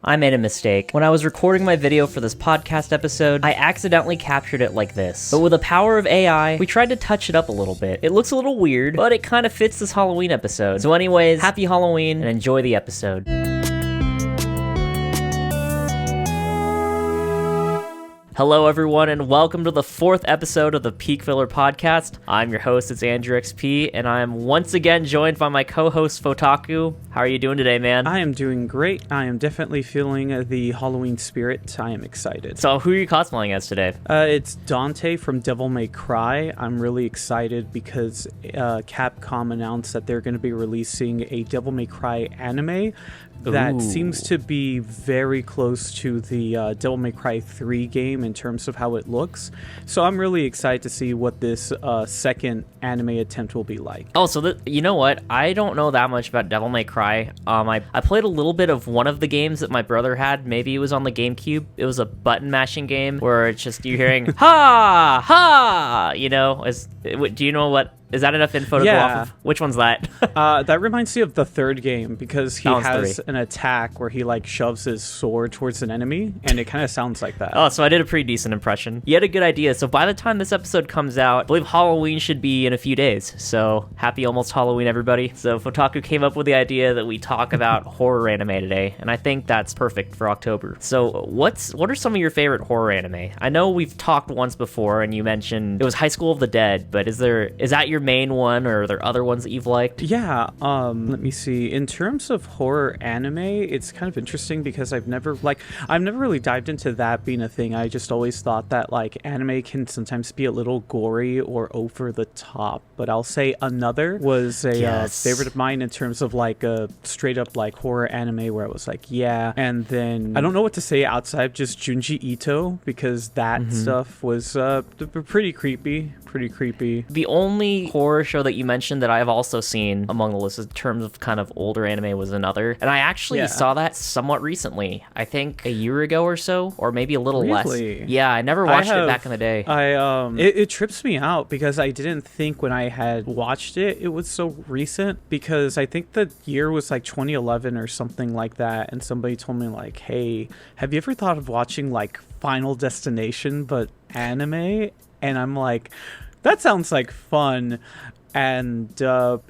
I made a mistake. When I was recording my video for this podcast episode, I accidentally captured it like this. But with the power of AI, we tried to touch it up a little bit. It looks a little weird, but it kind of fits this Halloween episode. So anyways, happy Halloween and enjoy the episode. Hello everyone and welcome to the 4th episode of the Peak Filler Podcast. I'm your host, it's Andrew XP, and I am once again joined by my co-host Fotaku. How are you doing today, man? I am doing great. I am definitely feeling the Halloween spirit. I am excited. So who are you cosplaying as today? It's Dante from Devil May Cry. I'm really excited because Capcom announced that they're going to be releasing a Devil May Cry anime that seems to be very close to the Devil May Cry 3 game in terms of how it looks. So I'm really excited to see what this second anime attempt will be like. Oh, so you know what? I don't know that much about Devil May Cry. I played a little bit of one of the games that my brother had. Maybe it was on the GameCube. It was a button mashing game where it's just you hearing ha ha. You know, do you know what? Is that enough info to go off of? Which one's that? That reminds me of the third game because he has 3. an attack where he like shoves his sword towards an enemy, and it kind of sounds like that. Oh, so I did a pretty decent impression. You had a good idea. So by the time this episode comes out, I believe Halloween should be in a few days. So happy almost Halloween, everybody. So Fotaku came up with the idea that we talk about horror anime today, and I think that's perfect for October. So what are some of your favorite horror anime? I know we've talked once before, and you mentioned it was High School of the Dead, but is that your main one, or are there other ones that you've liked? Yeah, let me see. In terms of horror anime, it's kind of interesting because I've never really dived into that being a thing. I just always thought that like anime can sometimes be a little gory or over the top. But I'll say another was a favorite of mine in terms of like a straight up like horror anime where I was like, yeah. And then I don't know what to say outside of just Junji Ito because that stuff was pretty creepy. The only horror show that you mentioned that I've also seen among the list in terms of kind of older anime was another, and I actually saw that somewhat recently. I think a year ago or so, or maybe a little less. Yeah, I never watched it back in the day. It trips me out because I didn't think when I had watched it was so recent, because I think the year was like 2011 or something like that, and somebody told me like, hey, have you ever thought of watching like Final Destination but anime? And I'm like, that sounds like fun. And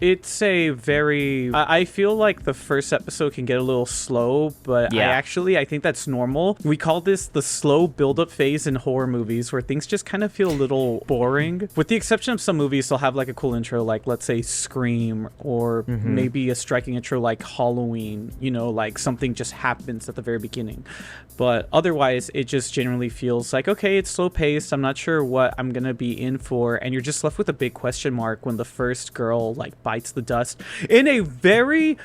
it's a very I feel like the first episode can get a little slow, but I think that's normal. We call this the slow build-up phase in horror movies, where things just kind of feel a little boring, with the exception of some movies. They'll have like a cool intro, like let's say Scream, or maybe a striking intro like Halloween, you know, like something just happens at the very beginning. But otherwise it just generally feels like, okay, it's slow paced, I'm not sure what I'm gonna be in for, and you're just left with a big question mark when the first girl like bites the dust in a very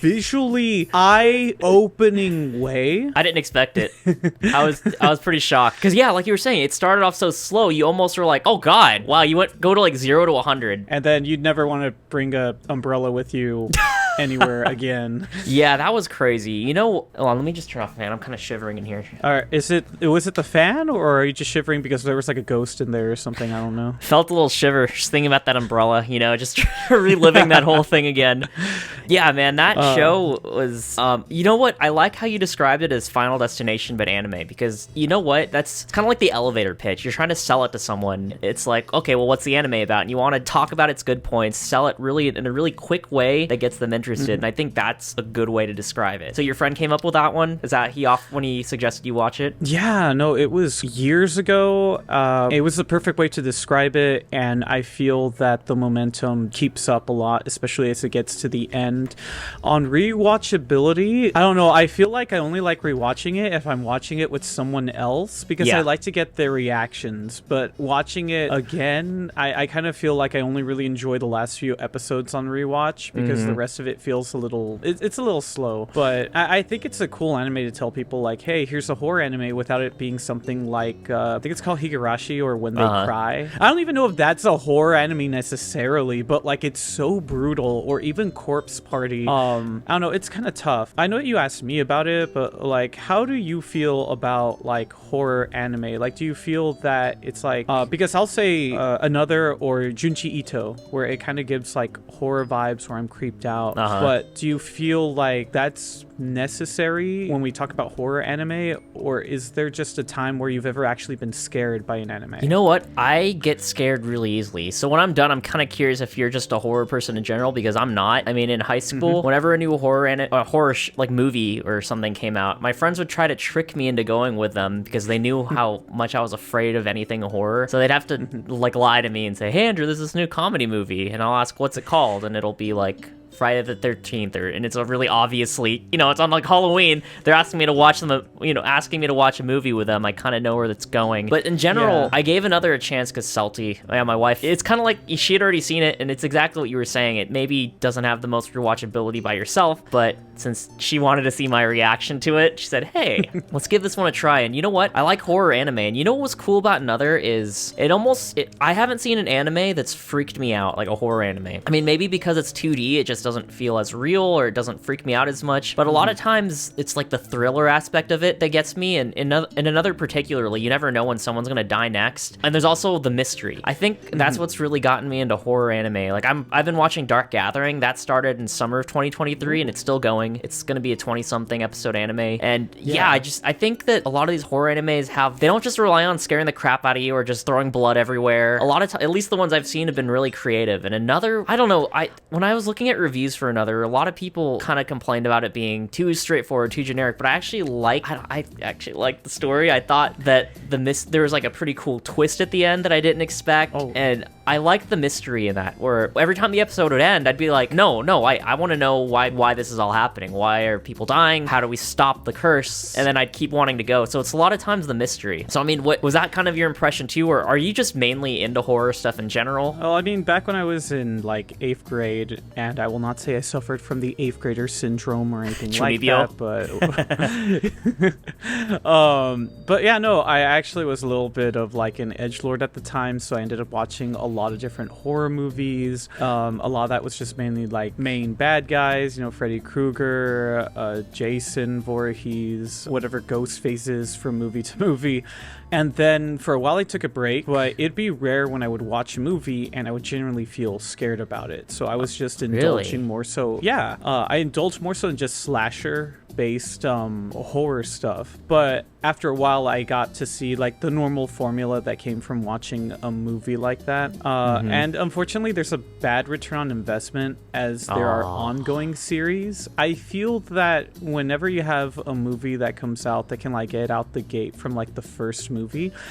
visually eye-opening way. I didn't expect it. I was pretty shocked because like you were saying, it started off so slow. You almost were like, oh god, wow, you go to like 0 to 100, and then you'd never want to bring a umbrella with you anywhere again. Yeah, that was crazy. You know, hold on, let me just turn off the fan. I'm kind of shivering in here. All right, was it the fan, or are you just shivering because there was like a ghost in there or something? I don't know. Felt a little shiver just thinking about that umbrella, you know, just reliving that whole thing again. Yeah, man, that show was you know what, I like how you described it as Final Destination but anime, because you know what, that's kind of like the elevator pitch. You're trying to sell it to someone. It's like, okay, well, what's the anime about? And you want to talk about its good points, sell it really in a really quick way that gets them interested. And I think that's a good way to describe it. So your friend came up with that one? Is that when he suggested you watch it? Yeah, no, it was years ago. It was the perfect way to describe it, and I feel that the momentum keeps up a lot, especially as it gets to the end. On rewatchability, I don't know, I feel like I only like rewatching it if I'm watching it with someone else, because I like to get their reactions. But watching it again, I kind of feel like I only really enjoy the last few episodes on rewatch, because the rest of it feels a little slow. But I think it's a cool anime to tell people like, hey, here's a horror anime, without it being something like I think it's called Higurashi, or When They Cry. I don't even know if that's a horror anime necessarily, but like it's so brutal. Or even Corpse Party. I don't know, it's kind of tough. I know you asked me about it, but like, how do you feel about like horror anime? Like, do you feel that it's like because I'll say another, or Junji Ito, where it kind of gives like horror vibes where I'm creeped out. But do you feel like that's necessary when we talk about horror anime, or is there just a time where you've ever actually been scared by an anime? You know what? I get scared really easily. So when I'm done, I'm kind of curious if you're just a horror person in general, because I'm not. I mean, in high school, whenever a new horror like movie or something came out, my friends would try to trick me into going with them because they knew how much I was afraid of anything horror. So they'd have to like lie to me and say, "Hey, Andrew, there's this new comedy movie," and I'll ask, "What's it called?" And it'll be like Friday the 13th, and it's a really obviously, it's on like Halloween. They're asking me to watch a movie with them. I kind of know where that's going. But in general, I gave another a chance because Salty, my wife, it's kind of like she had already seen it, and it's exactly what you were saying. It maybe doesn't have the most rewatchability by yourself, but since she wanted to see my reaction to it, she said, "Hey, let's give this one a try." And you know what? I like horror anime, and you know what was cool about Another is I haven't seen an anime that's freaked me out like a horror anime. I mean, maybe because it's 2D, it just doesn't feel as real, or it doesn't freak me out as much, but a lot of times it's like the thriller aspect of it that gets me, and in Another particularly, you never know when someone's gonna die next, and there's also the mystery. I think that's what's really gotten me into horror anime. Like I've been watching Dark Gathering. That started in summer of 2023, and it's still going. It's gonna be a 20-something episode anime, and I think that a lot of these horror animes they don't just rely on scaring the crap out of you or just throwing blood everywhere. A lot of at least the ones I've seen have been really creative. And Another, I don't know, when I was looking at reviews for Another, a lot of people kind of complained about it being too straightforward, too generic, but I actually liked the story. I thought that there was like a pretty cool twist at the end that I didn't expect, and I liked the mystery in that, where every time the episode would end, I'd be like, no, I want to know why this is all happening. Why are people dying? How do we stop the curse? And then I'd keep wanting to go. So it's a lot of times the mystery. So I mean, what was that kind of your impression too, or are you just mainly into horror stuff in general? Well, I mean, back when I was in like 8th grade, and I will not say I suffered from the 8th grader syndrome or anything like that, but yeah, no, I actually was a little bit of like an edgelord at the time, so I ended up watching a lot of different horror movies. A lot of that was just mainly like main bad guys, Freddy Krueger, Jason Voorhees, whatever Ghostface is from movie to movie. And then for a while I took a break, but it'd be rare when I would watch a movie and I would generally feel scared about it. So I was just indulging more so. Yeah, I indulged more so in just slasher based horror stuff. But after a while I got to see like the normal formula that came from watching a movie like that. And unfortunately there's a bad return on investment as there are ongoing series. I feel that whenever you have a movie that comes out that can like get out the gate from like the first movie,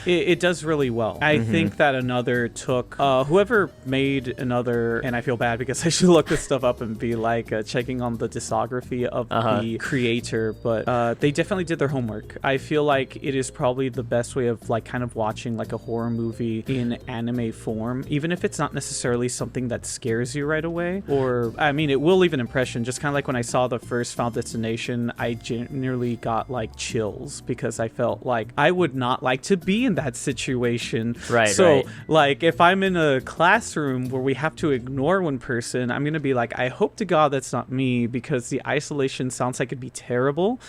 it does really well. I think that Another took whoever made Another, and I feel bad because I should look this stuff up and be like checking on the discography of the creator, but they definitely did their homework. I feel like it is probably the best way of like kind of watching like a horror movie in anime form, even if it's not necessarily something that scares you right away, or I mean it will leave an impression. Just kind of like when I saw the first Final Destination, I generally got like chills because I felt like I would not like to be in that situation. So like if I'm in a classroom where we have to ignore one person, I'm gonna be like, I hope to God that's not me, because the isolation sounds like it'd be terrible.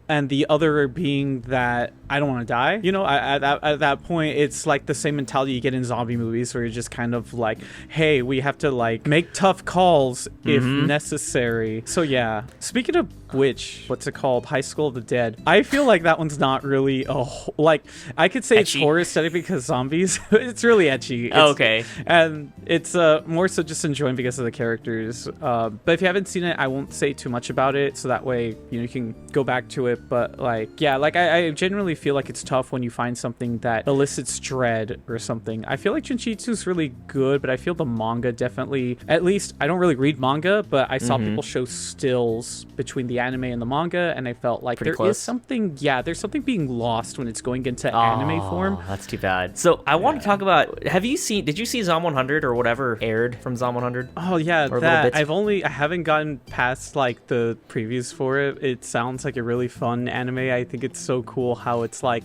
And the other being that I don't want to die. At that point, it's like the same mentality you get in zombie movies where you're just kind of like, hey, we have to like make tough calls if necessary. So yeah, speaking of which, what's it called? High School of the Dead. I feel like that one's not really like, I could say it's horror aesthetic because zombies. It's really etchy. Okay. And it's more so just enjoying because of the characters. But if you haven't seen it, I won't say too much about it, so that way you can go back to it. But like, yeah, like I generally feel like it's tough when you find something that elicits dread or something. I feel like Jinchitsu's really good, but I feel the manga definitely, at least I don't really read manga, but I saw people show stills between the anime and the manga, and I felt like there's something being lost when it's going into anime form. That's too bad. So I want to talk about, did you see Zom 100 or whatever aired from Zom 100? Oh yeah, that I haven't gotten past like the previews for it. It sounds like a really fun anime. I think it's so cool how it's like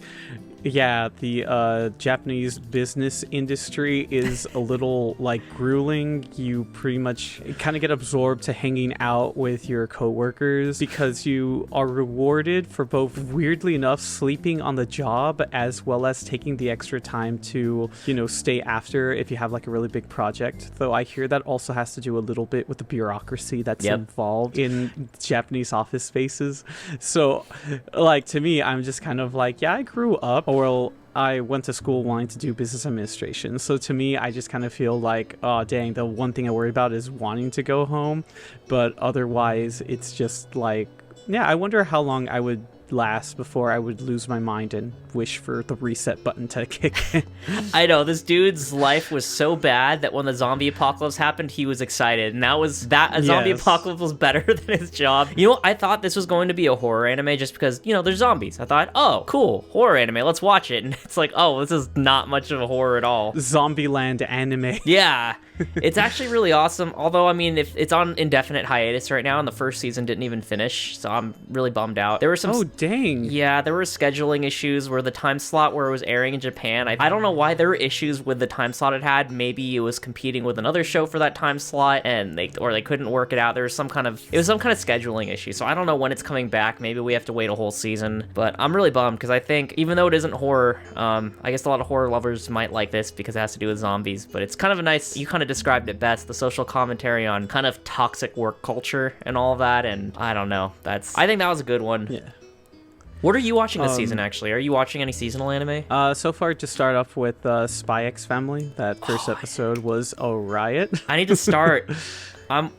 yeah, the Japanese business industry is a little like grueling. You pretty much kind of get absorbed to hanging out with your coworkers because you are rewarded for both, weirdly enough, sleeping on the job as well as taking the extra time to, stay after if you have like a really big project. Though I hear that also has to do a little bit with the bureaucracy that's involved in Japanese office spaces. So like to me, I'm just kind of like, yeah, I grew up, or I went to school wanting to do business administration. So to me, I just kind of feel like, oh, dang, the one thing I worry about is wanting to go home. But otherwise, it's just like, yeah, I wonder how long I would last before I would lose my mind and wish for the reset button to kick in. I know, this dude's life was so bad that when the zombie apocalypse happened, he was excited, and a zombie apocalypse was better than his job. I thought this was going to be a horror anime just because, there's zombies. I thought, oh, cool, horror anime, let's watch it. And it's like, oh, this is not much of a horror at all. Zombieland anime. Yeah. It's actually really awesome, although, I mean, if it's on indefinite hiatus right now, and the first season didn't even finish, so I'm really bummed out. There were some... Oh, dang. Yeah, there were scheduling issues where the time slot where it was airing in Japan, I don't know why there were issues with the time slot it had. Maybe it was competing with another show for that time slot, and they couldn't work it out. There was some kind of scheduling issue, so I don't know when it's coming back. Maybe we have to wait a whole season, but I'm really bummed, because I think, even though it isn't horror, I guess a lot of horror lovers might like this because it has to do with zombies, but it's kind of a nice... You kind of described it best, the social commentary on kind of toxic work culture and all of that, and I don't know, I think that was a good one. Yeah. What are you watching this season, actually? Are you watching any seasonal anime? So far, to start off with Spy X Family. That first episode was a riot. I need to start.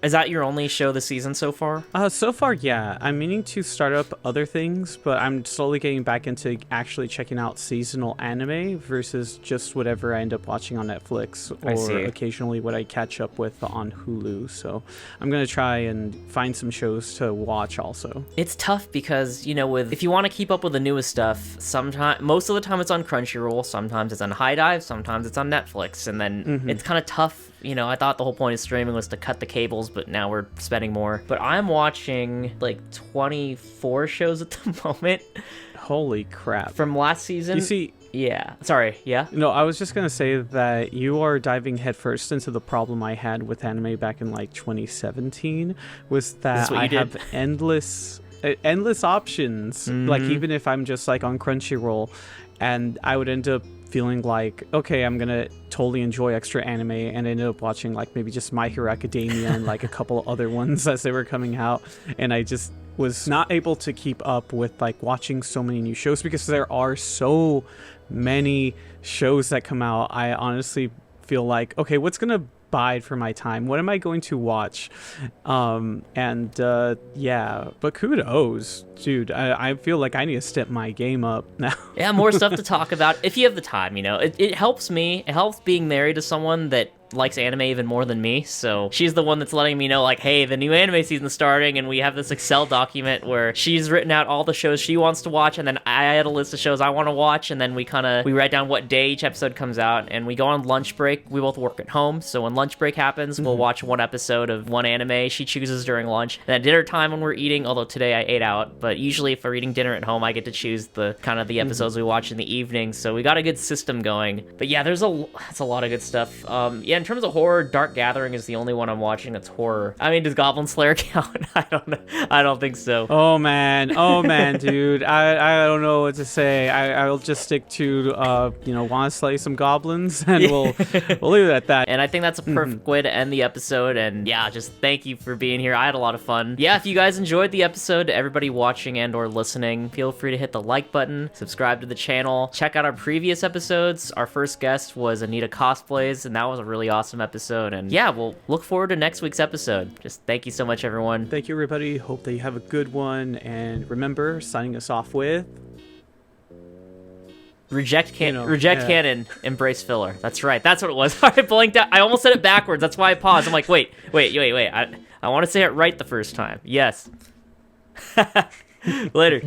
Is that your only show this season so far? So far, yeah. I'm meaning to start up other things, but I'm slowly getting back into actually checking out seasonal anime versus just whatever I end up watching on Netflix or occasionally what I catch up with on Hulu. So I'm going to try and find some shows to watch also. It's tough because, if you want to keep up with the newest stuff, most of the time it's on Crunchyroll, sometimes it's on High Dive, sometimes it's on Netflix, and then it's kind of tough. I thought the whole point of streaming was to cut the cables, but now we're spending more. But I'm watching like 24 shows at the moment. Holy crap. From last season. You see... Yeah. Sorry, yeah? No, I was just going to say that you are diving headfirst into the problem I had with anime back in like 2017, was that I have endless options. Like even if I'm just like on Crunchyroll, and I would end up feeling like, okay, I'm gonna totally enjoy extra anime, and I ended up watching like maybe just My Hero Academia and like a couple other ones as they were coming out, and I just was not able to keep up with like watching so many new shows because there are so many shows that come out. I honestly feel like, okay, what's gonna bide for my time? What am I going to watch? Yeah, but kudos, dude. I feel like I need to step my game up now. Yeah, more stuff to talk about if you have the time. It helps me. It helps being married to someone that likes anime even more than me, so she's the one that's letting me know, like, hey, the new anime season's starting, and we have this Excel document where she's written out all the shows she wants to watch, and then I had a list of shows I want to watch, and then we write down what day each episode comes out, and we go on lunch break. We both work at home, so when lunch break happens, we'll watch one episode of one anime she chooses during lunch, and at dinner time when we're eating, although today I ate out, but usually if we're eating dinner at home, I get to choose the episodes we watch in the evening, so we got a good system going. But yeah, that's a lot of good stuff. In terms of horror, Dark Gathering is the only one I'm watching that's horror. I mean, does Goblin Slayer count? I don't know. I don't think so. Oh man, dude. I don't know what to say. I'll just stick to want to slay some goblins, and we'll leave it at that. And I think that's a perfect way to end the episode. And yeah, just thank you for being here. I had a lot of fun. Yeah, if you guys enjoyed the episode, everybody watching and or listening, feel free to hit the like button, subscribe to the channel, check out our previous episodes. Our first guest was Anita Cosplays, and that was a really awesome episode. And yeah, we'll look forward to next week's episode. Just thank you so much, everyone. Thank you, everybody. Hope that you have a good one. And remember, signing us off with... Reject Canon, embrace filler. That's right. That's what it was. I blanked out. I almost said it backwards. That's why I paused. I'm like, wait. I want to say it right the first time. Yes. Later.